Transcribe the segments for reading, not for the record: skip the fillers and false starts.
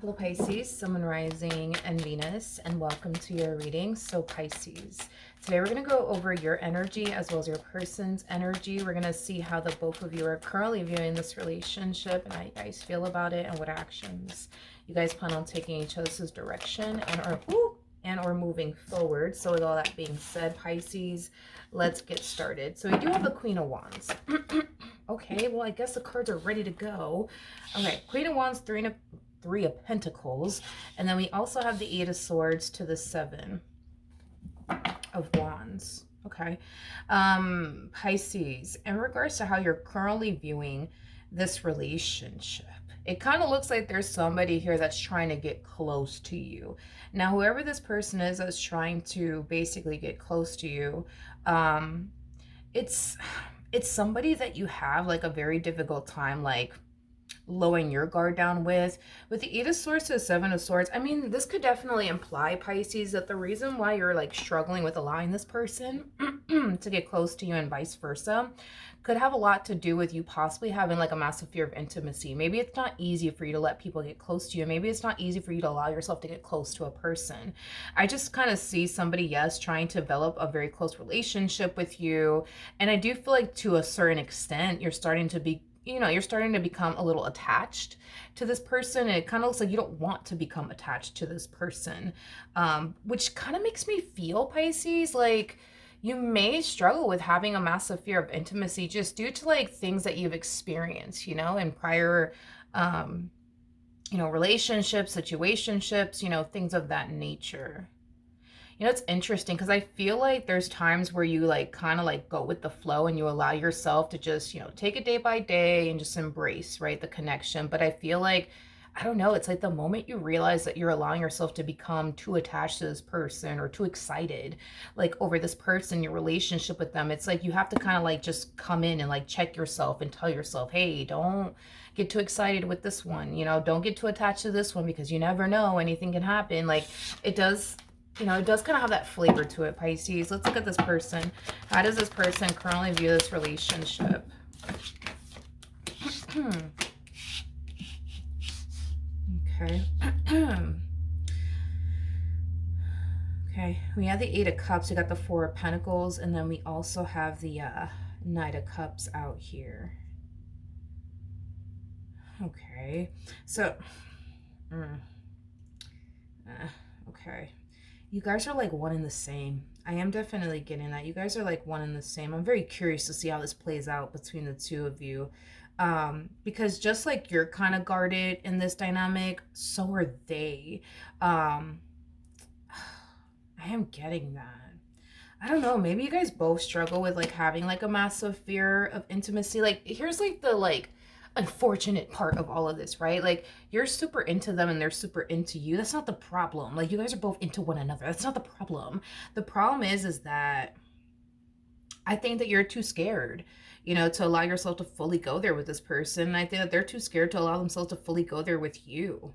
Hello Pisces, Sun, Moon, Rising, and Venus, and welcome to your reading. So Pisces, today we're going to go over your energy as well as your person's energy. We're going to see how the both of you are currently viewing this relationship and how you guys feel about it and what actions you guys plan on taking each other's direction and or moving forward. So with all that being said, Pisces, let's get started. So we do have the Queen of Wands. Okay, well I guess the cards are ready to go. Okay, Queen of Wands, Three of Pentacles, and then we also have the Eight of Swords to the Seven of Wands. Okay, Pisces, in regards to how you're currently viewing this relationship, it kind of looks like there's somebody here that's trying to get close to you. Now, whoever this person is that's trying to basically get close to you, it's somebody that you have like a very difficult time like lowering your guard down with the Eight of Swords to the Seven of Swords. I mean, this could definitely imply, Pisces, that the reason why you're like struggling with allowing this person to get close to you and vice versa could have a lot to do with you possibly having like a massive fear of intimacy. Maybe it's not easy for you to let people get close to you. Maybe it's not easy for you to allow yourself to get close to a person. I just kind of see somebody, yes, trying to develop a very close relationship with you. And I do feel like to a certain extent, you're starting to become a little attached to this person. And it kind of looks like you don't want to become attached to this person, which kind of makes me feel, Pisces, like you may struggle with having a massive fear of intimacy just due to like things that you've experienced, in prior, relationships, situationships, things of that nature. It's interesting because I feel like there's times where you like kind of like go with the flow and you allow yourself to just, take it day by day and just embrace, right, the connection. But I feel like, I don't know, it's like the moment you realize that you're allowing yourself to become too attached to this person or too excited like over this person, your relationship with them, it's like you have to kind of like just come in and like check yourself and tell yourself, hey, don't get too excited with this one, don't get too attached to this one because you never know, anything can happen. Like it does kind of have that flavor to it, Pisces. Let's look at this person. How does this person currently view this relationship? Okay. Okay, we have the Eight of Cups, we got the Four of Pentacles, and then we also have the Knight of Cups out here. Okay, so, okay. You guys are like one and the same. I am definitely getting that. You guys are like one and the same. I'm very curious to see how this plays out between the two of you. Because just like you're kind of guarded in this dynamic, so are they. I am getting that. I don't know. Maybe you guys both struggle with like having like a massive fear of intimacy. Like here's like the unfortunate part of all of this, right? Like you're super into them and they're super into you. That's not the problem. Like you guys are both into one another. That's not the problem. The problem is that I think that you're too scared, to allow yourself to fully go there with this person. I think that they're too scared to allow themselves to fully go there with you.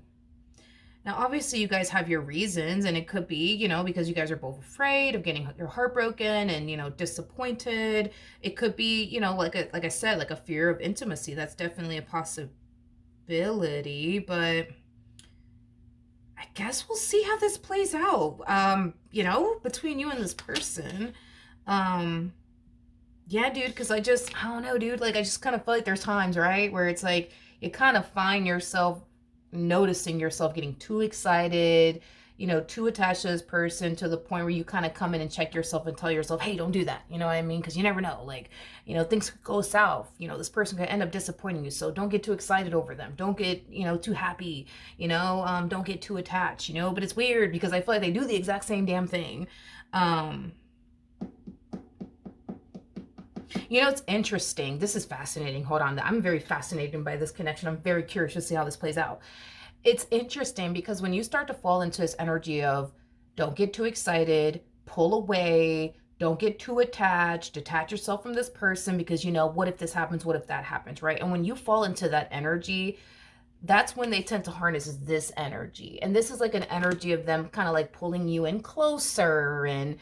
Now, obviously, you guys have your reasons, and it could be, because you guys are both afraid of getting your heart broken and, disappointed. It could be, like I said, like a fear of intimacy. That's definitely a possibility, but I guess we'll see how this plays out, between you and this person. Yeah, dude, because I don't know, dude. Like, I just kind of feel like there's times, right, where it's like you kind of find yourself noticing yourself getting too excited, too attached to this person to the point where you kind of come in and check yourself and tell yourself, hey, don't do that. You know what I mean? Because you never know. Like, things could go south. This person could end up disappointing you. So don't get too excited over them. Don't get, too happy. Don't get too attached, But it's weird because I feel like they do the exact same damn thing. It's interesting. This is fascinating. Hold on. I'm very fascinated by this connection. I'm very curious to see how this plays out. It's interesting because when you start to fall into this energy of don't get too excited, pull away, don't get too attached, detach yourself from this person because, what if this happens? What if that happens, right? And when you fall into that energy, that's when they tend to harness this energy. And this is like an energy of them kind of like pulling you in closer and,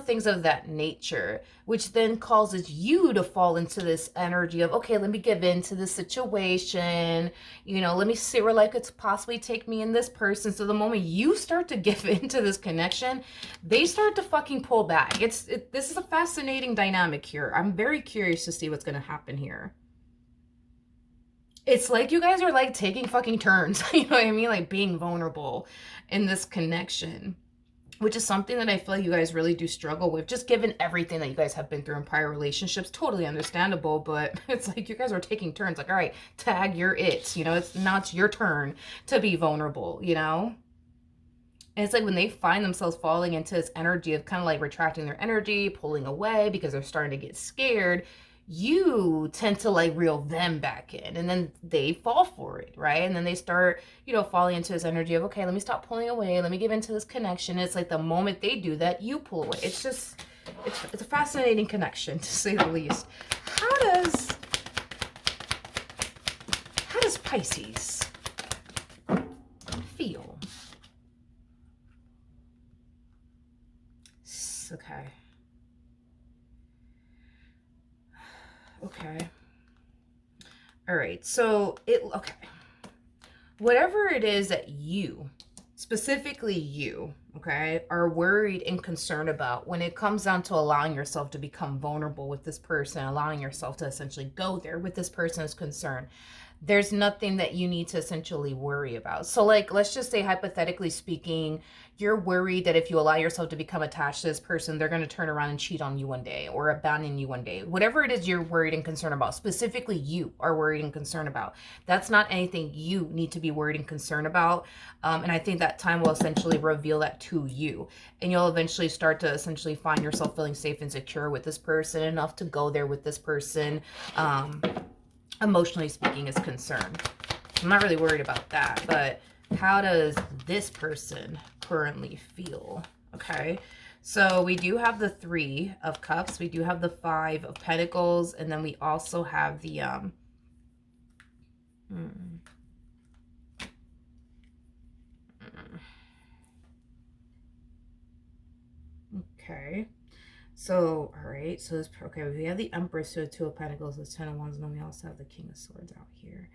things of that nature, which then causes you to fall into this energy of, okay, let me give in to this situation. Let me see where like it's possibly take me in this person. So the moment you start to give into this connection, they start to fucking pull back. This is a fascinating dynamic here. I'm very curious to see what's going to happen here. It's like you guys are like taking fucking turns, you know what I mean? Like being vulnerable in this connection, which is something that I feel like you guys really do struggle with, just given everything that you guys have been through in prior relationships. Totally understandable, but it's like you guys are taking turns. Like, all right, tag, you're it. It's your turn to be vulnerable. And it's like when they find themselves falling into this energy of kind of like retracting their energy, pulling away because they're starting to get scared, you tend to like reel them back in, and then they fall for it, right? And then they start, falling into this energy of, okay, let me stop pulling away, let me give into this connection. It's like the moment they do that, you pull away. It's a fascinating connection, to say the least. How does Pisces feel? Okay. Okay. All right. So okay. Whatever it is that you, specifically you, okay, are worried and concerned about when it comes down to allowing yourself to become vulnerable with this person, allowing yourself to essentially go there with this person is concerned, there's nothing that you need to essentially worry about. So like, let's just say hypothetically speaking, you're worried that if you allow yourself to become attached to this person, they're going to turn around and cheat on you one day or abandon you one day. Whatever it is you're worried and concerned about, specifically you are worried and concerned about, that's not anything you need to be worried and concerned about. And I think that time will essentially reveal that to you. And you'll eventually start to essentially find yourself feeling safe and secure with this person enough to go there with this person. Emotionally speaking is concerned. I'm not really worried about that, but how does this person currently feel? Okay, so we do have the 3 of Cups, we do have the 5 of Pentacles, and then we also have the okay. So, all right. So, okay, we have the Empress, so 2 of Pentacles, the 10 of Wands, and then we also have the King of Swords out here.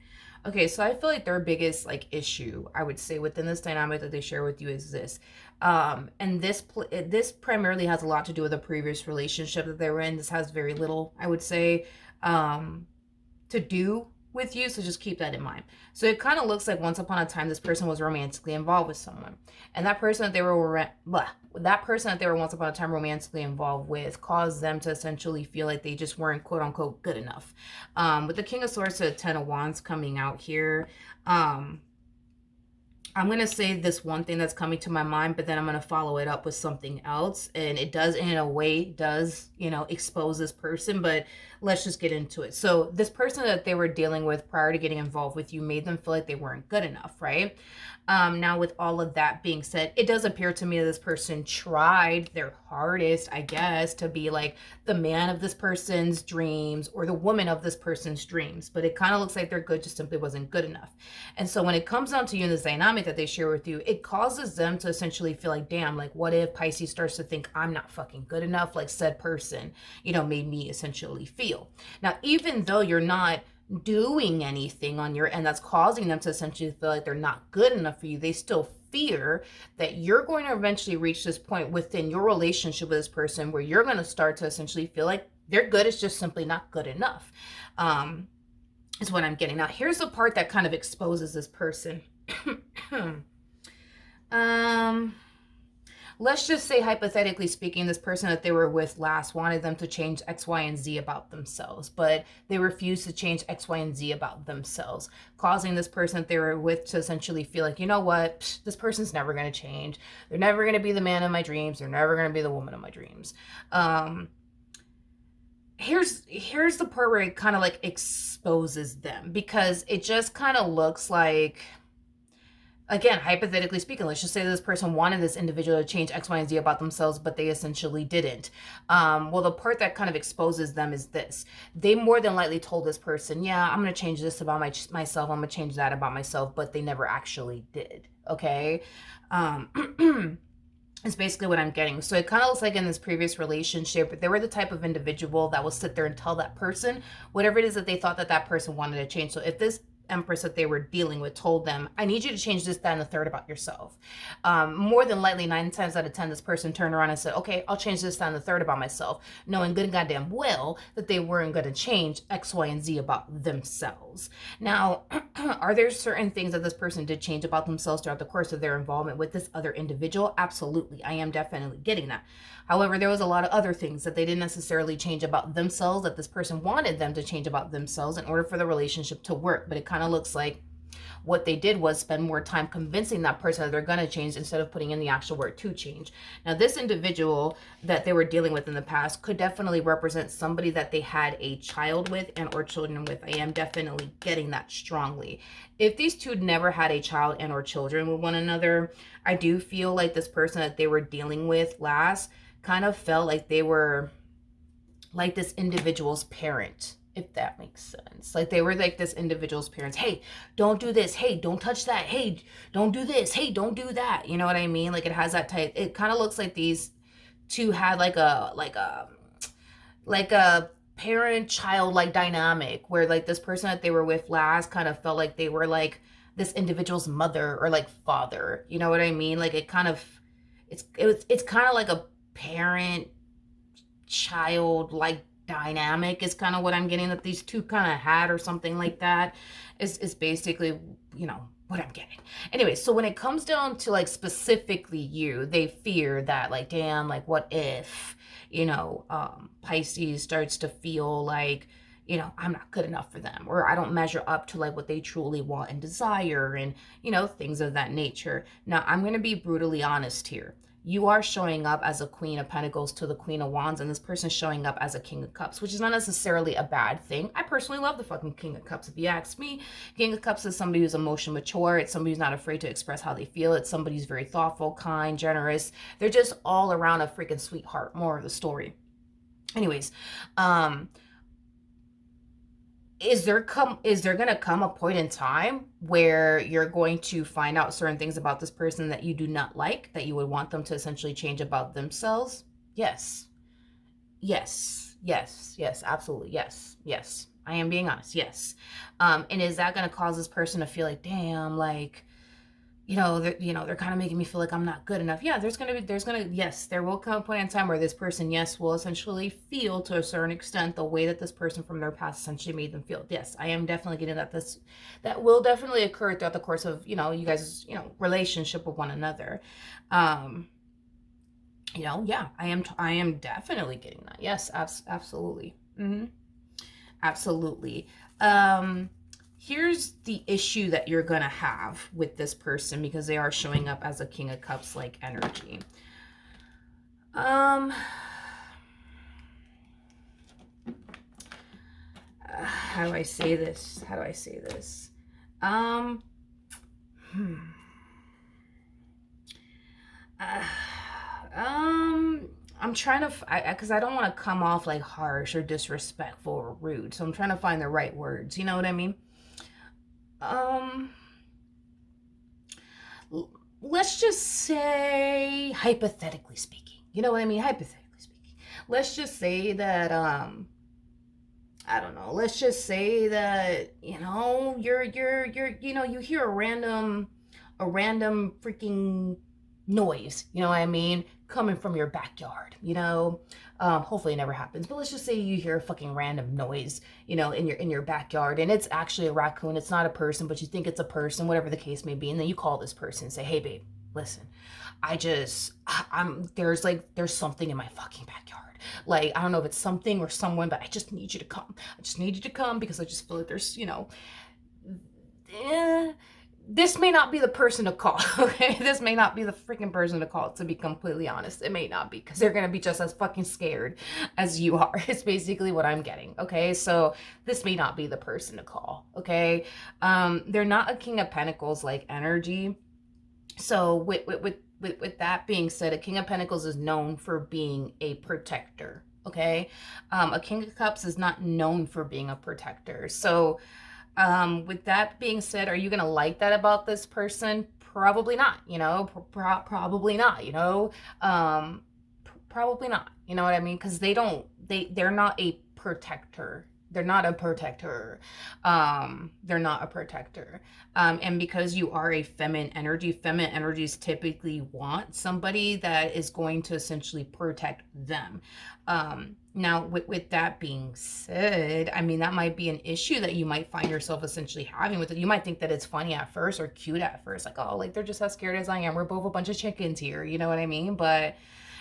Okay, so I feel like their biggest like issue, I would say, within this dynamic that they share with you is this. And this primarily has a lot to do with a previous relationship that they were in. This has very little, I would say, to do with you, so just keep that in mind. So it kind of looks like once upon a time this person was romantically involved with someone, and that person that they were once upon a time romantically involved with caused them to essentially feel like they just weren't quote unquote good enough. With the King of Swords to the 10 of Wands coming out here, I'm going to say this one thing that's coming to my mind, but then I'm going to follow it up with something else. And it does, in a way, expose this person, but let's just get into it. So this person that they were dealing with prior to getting involved with you made them feel like they weren't good enough, right? Now, with all of that being said, it does appear to me that this person tried their hardest, I guess, to be like the man of this person's dreams or the woman of this person's dreams, but it kind of looks like their good just simply wasn't good enough. And so when it comes down to you in this dynamic that they share with you, it causes them to essentially feel like, damn, like what if Pisces starts to think I'm not fucking good enough, like said person, made me essentially feel. Now, even though you're not doing anything on your end that's causing them to essentially feel like they're not good enough for you, they still fear that you're going to eventually reach this point within your relationship with this person where you're going to start to essentially feel like their good is just simply not good enough, is what I'm getting. Now, here's the part that kind of exposes this person. Let's just say, hypothetically speaking, this person that they were with last wanted them to change X, Y, and Z about themselves, but they refused to change X, Y, and Z about themselves, causing this person that they were with to essentially feel like, you know what, this person's never going to change. They're never going to be the man of my dreams. They're never going to be the woman of my dreams. Here's the part where it kind of like exposes them, because it just kind of looks like again, hypothetically speaking, let's just say this person wanted this individual to change X, Y, and Z about themselves, but they essentially didn't. Well, the part that kind of exposes them is this. They more than likely told this person, yeah, I'm going to change this about myself. I'm going to change that about myself, but they never actually did. Okay. Is basically what I'm getting. So it kind of looks like in this previous relationship, they were the type of individual that will sit there and tell that person whatever it is that they thought that that person wanted to change. So if this empress that they were dealing with told them, I need you to change this, that, and the third about yourself. More than likely, 9 times out of 10, this person turned around and said, okay, I'll change this, that, and the third about myself, knowing good and goddamn well that they weren't going to change X, Y, and Z about themselves. Now, are there certain things that this person did change about themselves throughout the course of their involvement with this other individual? Absolutely. I am definitely getting that. However, there was a lot of other things that they didn't necessarily change about themselves that this person wanted them to change about themselves in order for the relationship to work. But it kind of looks like what they did was spend more time convincing that person that they're going to change instead of putting in the actual word to change. Now, this individual that they were dealing with in the past could definitely represent somebody that they had a child with and or children with. I am definitely getting that strongly. If these two never had a child and or children with one another, I do feel like this person that they were dealing with last kind of felt like they were like this individual's parent, if that makes sense. Like they were like this individual's parents. Hey, don't do this. Hey, don't touch that. Hey, don't do this. Hey, don't do that. You know what I mean? Like it has that type. It kind of looks like these two had like a parent child like dynamic where like this person that they were with last kind of felt like they were like this individual's mother or like father. You know what I mean? Like it kind of it's kind of like a parent child like dynamic is kind of what I'm getting that these two kind of had or something like that is basically, you know, what I'm getting. Anyway, so when it comes down to like specifically you, they fear that like, damn, like what if, you know, Pisces starts to feel like, you know, I'm not good enough for them, or I don't measure up to like what they truly want and desire, and, you know, things of that nature. Now, I'm going to be brutally honest here. You are showing up as a Queen of Pentacles to the Queen of Wands, and this person's showing up as a King of Cups, which is not necessarily a bad thing. I personally love the fucking King of Cups. If you ask me, King of Cups is somebody who's emotion mature. It's somebody who's not afraid to express how they feel. It's somebody who's very thoughtful, kind, generous. They're just all around a freaking sweetheart. More of the story. Anyways, is there going to come a point in time where you're going to find out certain things about this person that you do not like, that you would want them to essentially change about themselves? Yes. Yes, absolutely. Yes. I am being honest. Yes. And is that going to cause this person to feel like, damn, like, they're kind of making me feel like I'm not good enough. Yeah, yes, there will come a point in time where this person, yes, will essentially feel to a certain extent the way that this person from their past essentially made them feel. Yes, I am definitely getting that will definitely occur throughout the course of, you guys, relationship with one another. Yeah, I am definitely getting that. Yes, absolutely. Mm-hmm. Absolutely. Here's the issue that you're going to have with this person because they are showing up as a King of Cups like energy. How do I say this? I'm trying to, because I don't want to come off like harsh or disrespectful or rude. So I'm trying to find the right words. You know what I mean? Let's just say, hypothetically speaking, you know what I mean? Hypothetically speaking, let's just say that, I don't know, let's just say that, you're, you hear a random freaking noise, you know what I mean, coming from your backyard, hopefully it never happens, but let's just say you hear a fucking random noise, in your backyard, and it's actually a raccoon. It's not a person, but you think it's a person, whatever the case may be, and then you call this person and say, hey babe, listen, there's something in my fucking backyard. Like, I don't know if it's something or someone, but I just need you to come. I just need you to come because I just feel like there's, this may not be the person to call, okay? This may not be the freaking person to call, to be completely honest. It may not be, because they're going to be just as fucking scared as you are. It's basically what I'm getting, okay? So this may not be the person to call, okay? They're not a King of Pentacles like energy. So with that being said, a King of Pentacles is known for being a protector. Okay, a King of Cups is not known for being a protector. So with that being said, are you gonna like that about this person? Probably not. Probably not. Probably not. You know what I mean? Because they're not a protector. They're not a protector. They're not a protector. And because you are a feminine energies typically want somebody that is going to essentially protect them. Now, with that being said, I mean, that might be an issue that you might find yourself essentially having with it. You might think that it's funny at first or cute at first. Like, oh, like they're just as scared as I am. We're both a bunch of chickens here. You know what I mean? But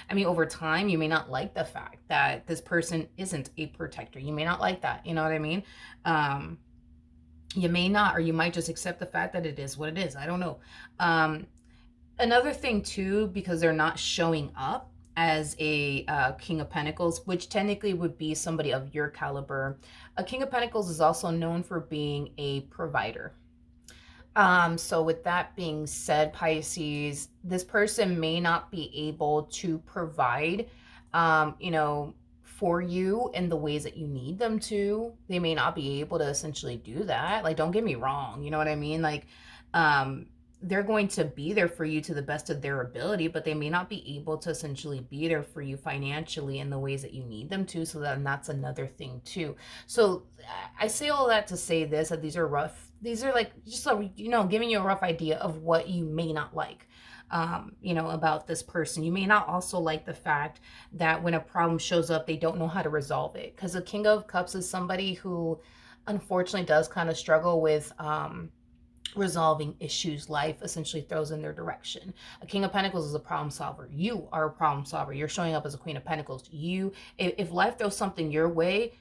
I mean, over time, you may not like the fact that this person isn't a protector. You may not like that. You know what I mean? You may not, or you might just accept the fact that it is what it is. I don't know. Another thing, too, because they're not showing up as a King of Pentacles, which technically would be somebody of your caliber. A King of Pentacles is also known for being a provider. So with that being said, Pisces, this person may not be able to provide, for you in the ways that you need them to. They may not be able to essentially do that. Like, don't get me wrong. You know what I mean? Like, they're going to be there for you to the best of their ability, but they may not be able to essentially be there for you financially in the ways that you need them to. So then that's another thing too. So I say all that to say this, that these are rough. These are like, just so, giving you a rough idea of what you may not like, about this person. You may not also like the fact that when a problem shows up, they don't know how to resolve it. Because the King of Cups is somebody who unfortunately does kind of struggle with, resolving issues life essentially throws in their direction. A King of Pentacles is a problem solver. You are a problem solver. You're showing up as a Queen of Pentacles. If life throws something your way,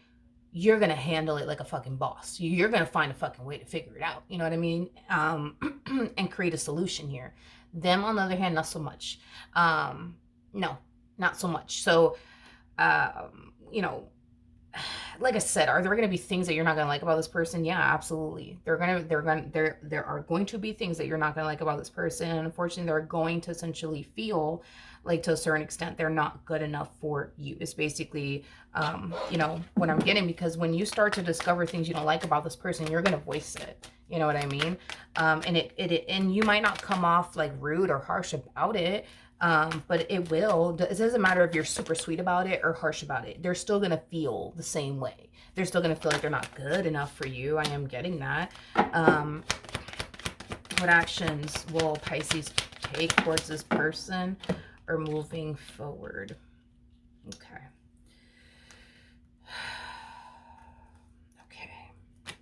you're gonna handle it like a fucking boss. You're gonna find a fucking way to figure it out. You know what I mean? And create a solution here. Them, on the other hand, not so much. No, not so much. So, like I said, are there going to be things that you're not going to like about this person? Yeah, absolutely. There are going to be things that you're not going to like about this person. And unfortunately, they're going to essentially feel like, to a certain extent, they're not good enough for you. It's basically, what I'm getting, because when you start to discover things you don't like about this person, you're going to voice it. You know what I mean? And you might not come off like rude or harsh about it. But it will. It doesn't matter if you're super sweet about it or harsh about it. They're still going to feel the same way. They're still going to feel like they're not good enough for you. I am getting that. What actions will Pisces take towards this person or moving forward? Okay.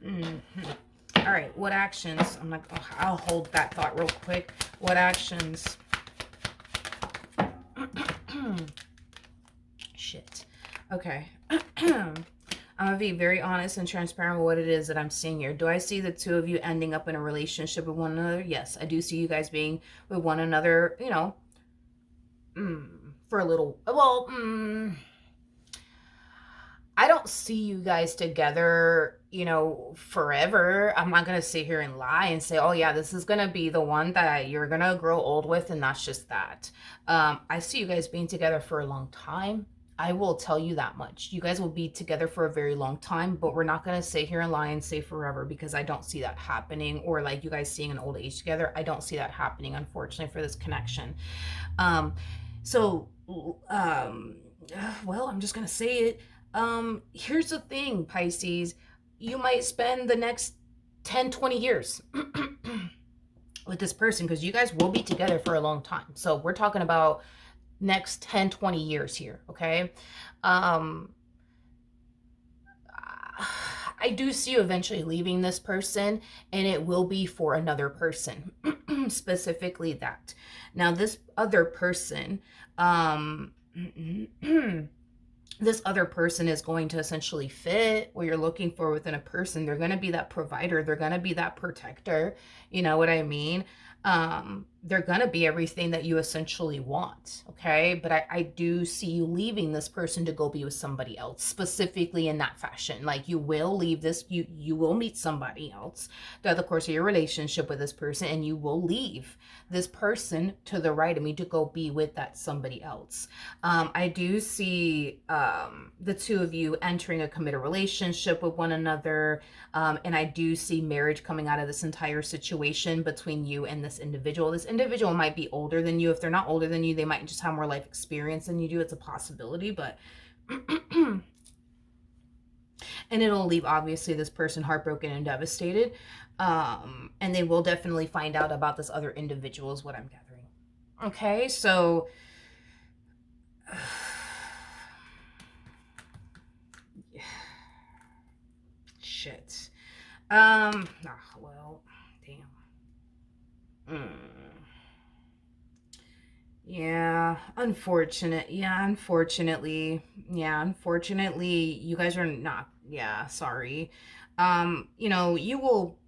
Okay. All right. What actions? I'll hold that thought real quick. What actions? Shit. Okay. I'm gonna be very honest and transparent with what it is that I'm seeing here. Do I see the two of you ending up in a relationship with one another? Yes, I do see you guys being with one another, for a little, I don't see you guys together, forever. I'm not going to sit here and lie and say, oh yeah, this is going to be the one that you're going to grow old with. And that's just that. I see you guys being together for a long time. I will tell you that much. You guys will be together for a very long time, but we're not going to sit here and lie and say forever, because I don't see that happening. Or like you guys seeing an old age together. I don't see that happening, unfortunately, for this connection. Well, I'm just going to say it. Here's the thing, Pisces. You might spend the next 10, 20 years with this person, because you guys will be together for a long time. So we're talking about next 10, 20 years here, okay? I do see you eventually leaving this person, and it will be for another person, specifically that. Now, this other person, this other person is going to essentially fit what you're looking for within a person. They're going to be that provider. They're going to be that protector. You know what I mean? they're gonna be everything that you essentially want, okay? But I do see you leaving this person to go be with somebody else, specifically in that fashion. Like, you will leave this, you will meet somebody else throughout the course of your relationship with this person, and you will leave this person to the right of me to go be with that somebody else. I do see the two of you entering a committed relationship with one another. And I do see marriage coming out of this entire situation between you and this individual. This individual might be older than you. If they're not older than you, they might just have more life experience than you do. It's a possibility, but and it'll leave obviously this person heartbroken and devastated. And they will definitely find out about this other individual, is what I'm gathering. Okay, so shit. Well, damn. Yeah, unfortunate. Yeah, unfortunately. Yeah, unfortunately, you guys are not. Yeah, sorry. You will,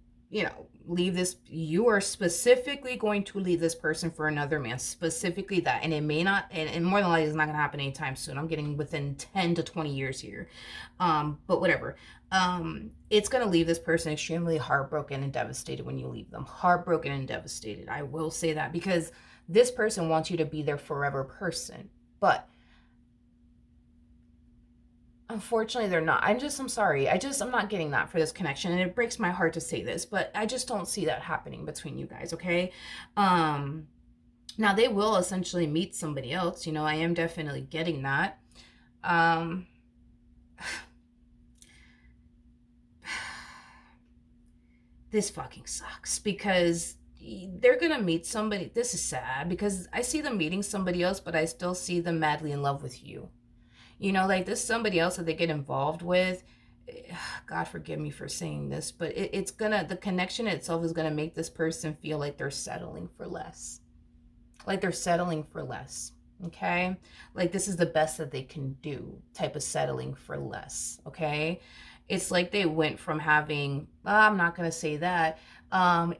leave this. You are specifically going to leave this person for another man, specifically that. And it may not, and more than likely, it's not going to happen anytime soon. I'm getting within 10 to 20 years here. But whatever. It's going to leave this person extremely heartbroken and devastated when you leave them. Heartbroken and devastated. I will say that, because this person wants you to be their forever person, but unfortunately they're not. I'm sorry. I'm not getting that for this connection, and it breaks my heart to say this, but I just don't see that happening between you guys, okay? Now they will essentially meet somebody else, I am definitely getting that. This fucking sucks, because they're gonna meet somebody. This is sad, because I see them meeting somebody else, but I still see them madly in love with you. Like this somebody else that they get involved with. God forgive me for saying this, but the connection itself is gonna make this person feel like they're settling for less. Like they're settling for less. Okay? Like this is the best that they can do type of settling for less. Okay? It's like they went from having, I'm not going to say that.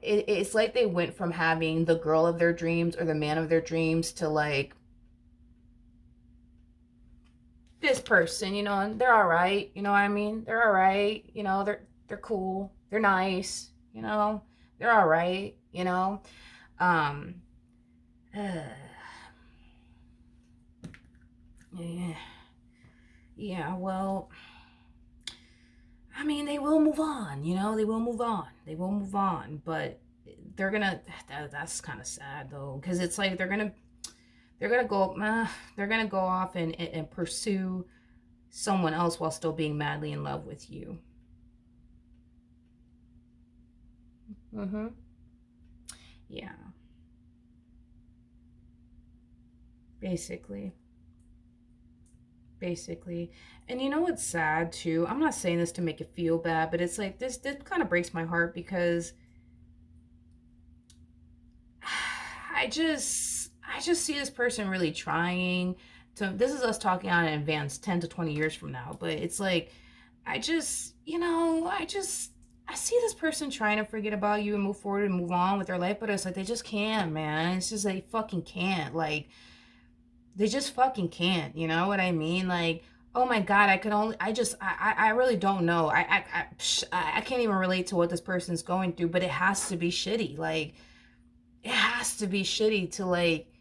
It's like they went from having the girl of their dreams or the man of their dreams to like this person, and they're all right. You know what I mean? They're all right. They're cool. They're nice. They're all right. Um, yeah. Yeah, well, I mean, they will move on, they will move on. They will move on, but that's kind of sad though, because it's like they're gonna go off and pursue someone else while still being madly in love with you. Yeah, basically. And what's sad too, I'm not saying this to make it feel bad, but it's like this kind of breaks my heart, because I just see this person really trying to, this is us talking on in advance 10 to 20 years from now, but it's like I see this person trying to forget about you and move forward and move on with their life, but it's like they just can't, man. It's just they fucking can't. Like, they just fucking can't. You know what I mean? Like, oh my god, I really don't know. I can't even relate to what this person's going through, but it has to be shitty. Like, it has to be shitty to like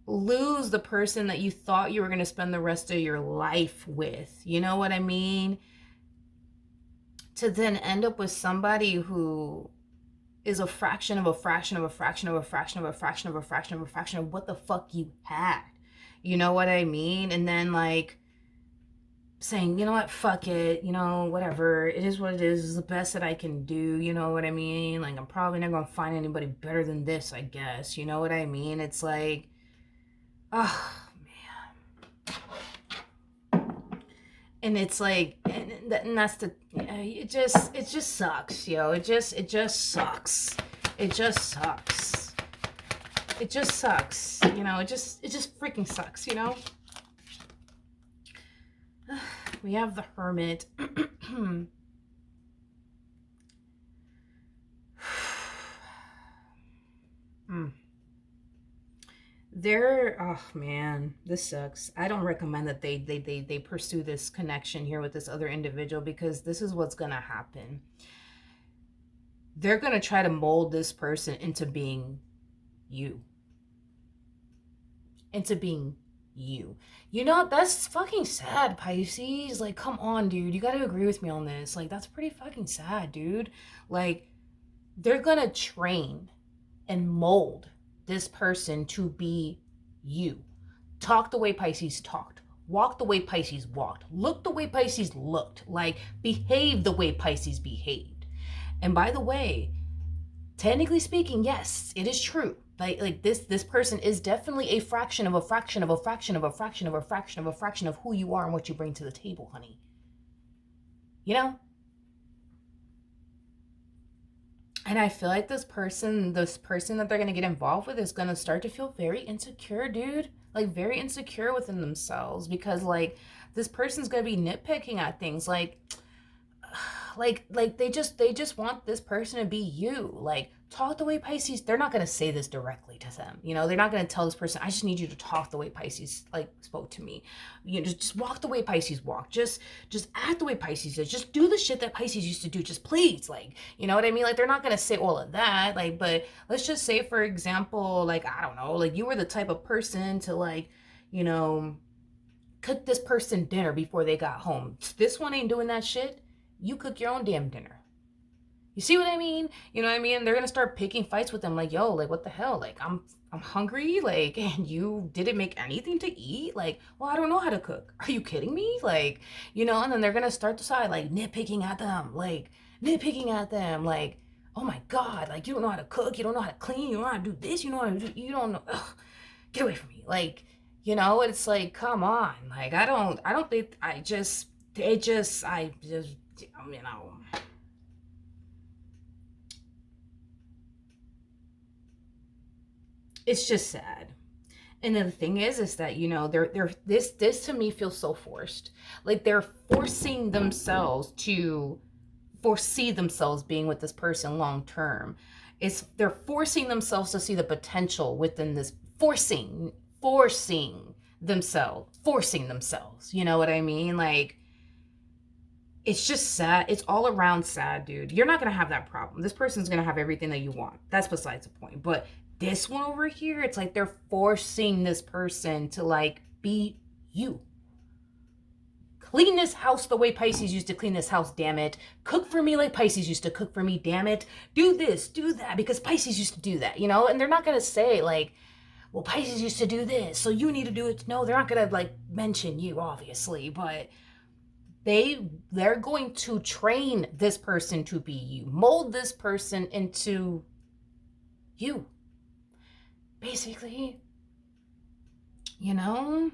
lose the person that you thought you were going to spend the rest of your life with. You know what I mean? To then end up with somebody who is a fraction of a fraction of a fraction of a fraction of a fraction of a fraction of a fraction of what the fuck you had. You know what I mean? And then like saying, you know what, fuck it, whatever, it is what it is, it's the best that I can do, you know what I mean? Like, I'm probably not gonna find anybody better than this, I guess, you know what I mean? It's like, oh man. And it's like, and that's the, it just sucks, yo. It just sucks. It just sucks. It just sucks, it just freaking sucks, We have the Hermit. Oh man, this sucks. I don't recommend that they pursue this connection here with this other individual, because this is what's gonna happen. They're gonna try to mold this person into being you. Into being you. You know, that's fucking sad, Pisces. Like, come on, dude. You gotta agree with me on this. Like, that's pretty fucking sad, dude. Like, they're gonna train and mold this person to be you. Talk the way Pisces talked. Walk the way Pisces walked. Look the way Pisces looked. Like, behave the way Pisces behaved. And by the way, technically speaking, yes, it is true. Like this person is definitely a fraction of a fraction of a fraction of a fraction of a fraction of a fraction of who you are and what you bring to the table, honey. You know? And I feel like this person that they're gonna get involved with is gonna start to feel very insecure, dude. Like, very insecure within themselves, because like this person's gonna be nitpicking at things like they just want this person to be you. Like, talk the way Pisces. They're not going to say this directly to them, they're not going to tell this person, I just need you to talk the way Pisces like spoke to me. Just walk the way Pisces walked. Just act the way Pisces did. Just do the shit that Pisces used to do. Just please, like, you know what I mean? Like, they're not going to say all of that. Like, but let's just say, for example, like, I don't know, like, you were the type of person to, like, you know cook this person dinner before they got home. This one ain't doing that shit. You cook your own damn dinner. You see what I mean? You know what I mean? They're gonna start picking fights with them, like, yo, like, what the hell? Like, I'm hungry, like, and you didn't make anything to eat? Like, well, I don't know how to cook. Are you kidding me? Like, and then they're gonna start to side, like, nitpicking at them, like, oh my god, like, you don't know how to cook, you don't know how to clean, you don't know how to do this, you know how to do, you don't know, ugh, get away from me. Like, it's like, come on. Like, I don't think, I just, you know, it's just sad. And then the thing is that, they're this to me feels so forced. Like, they're forcing themselves to foresee themselves being with this person long term. They're forcing themselves to see the potential within this, forcing themselves. You know what I mean? Like, it's just sad. It's all around sad, dude. You're not going to have that problem. This person's going to have everything that you want. That's besides the point. But this one over here, it's like they're forcing this person to, like, be you. Clean this house the way Pisces used to clean this house, damn it. Cook for me like Pisces used to cook for me, damn it. Do this, do that, because Pisces used to do that, And they're not going to say, like, well, Pisces used to do this, so you need to do it. No, they're not going to, like, mention you, obviously, but they're going to train this person to be you, mold this person into you, basically, you know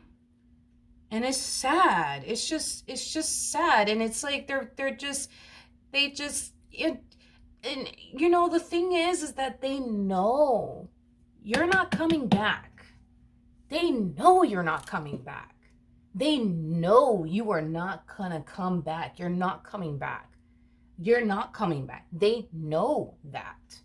and it's sad. It's just sad. And it's like they just and the thing is that they know you're not coming back. They know you're not coming back. They know you are not gonna come back. You're not coming back. You're not coming back. They know that.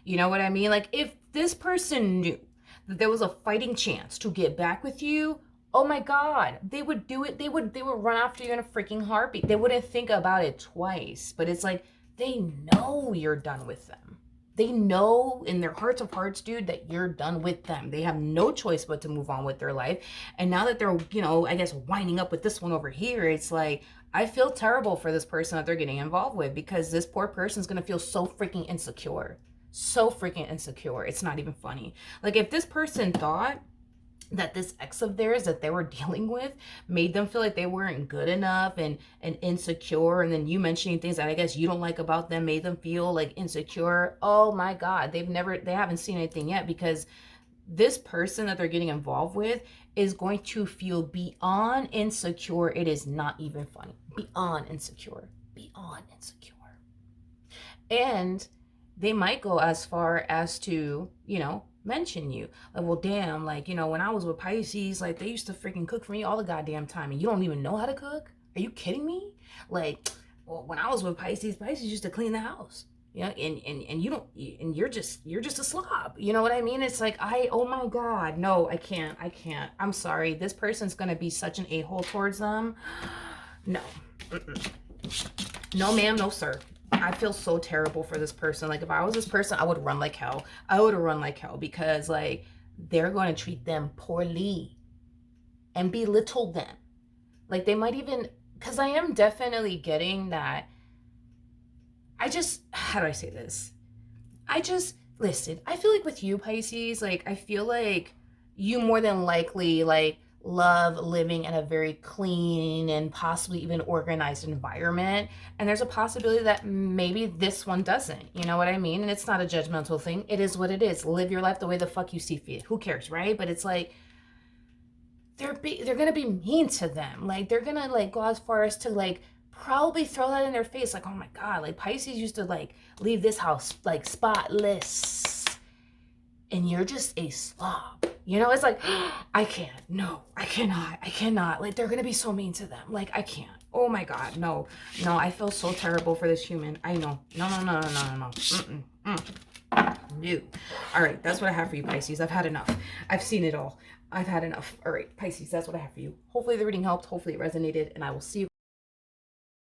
You know what I mean? Like, if this person knew that there was a fighting chance to get back with you, oh my God, they would do it. They would run after you in a freaking heartbeat. They wouldn't think about it twice. But it's like, they know you're done with them. They know in their hearts of hearts, dude, that you're done with them. They have no choice but to move on with their life. And now that they're, I guess, winding up with this one over here, it's like, I feel terrible for this person that they're getting involved with, because this poor person's going to feel so freaking insecure. So freaking insecure. It's not even funny. Like, if this person thought that this ex of theirs that they were dealing with made them feel like they weren't good enough and insecure, and then you mentioning things that I guess you don't like about them made them feel like insecure, oh my God, they haven't seen anything yet, because this person that they're getting involved with is going to feel beyond insecure. It is not even funny. Beyond insecure. And they might go as far as to, mention you. Like, well, damn, like, when I was with Pisces, like, they used to freaking cook for me all the goddamn time, and you don't even know how to cook? Are you kidding me? Like, well, when I was with Pisces used to clean the house. You know, and you don't, and you're just a slob. You know what I mean? It's like, oh my God, no, I can't. I'm sorry. This person's gonna be such an a-hole towards them. No. Mm-mm. No, ma'am, no, sir. I feel so terrible for this person. Like, if I was this person, I would run like hell. I would run like hell because, like, they're going to treat them poorly and belittle them. Like, they might even, because I am definitely getting that. How do I say this? Listen, I feel like with you, Pisces, like, I feel like you more than likely, like, love living in a very clean and possibly even organized environment. And there's a possibility that maybe this one doesn't. You know what I mean? And it's not a judgmental thing. It is what it is. Live your life the way the fuck you see fit. Who cares, right? But it's like, they're gonna be mean to them. Like, they're gonna, like, go as far as to, like, probably throw that in their face, like, oh my God, like, Pisces used to, like, leave this house, like, spotless, and you're just a slob. You know, it's like, I can't. No, I cannot. Like, they're gonna be so mean to them. Like, I can't. Oh my God, no. I feel so terrible for this human. I know. No. Mm-mm. No. All right, that's what I have for you, Pisces. I've had enough. I've seen it all. I've had enough. All right, Pisces, that's what I have for you. Hopefully the reading helped. Hopefully it resonated, and I will see you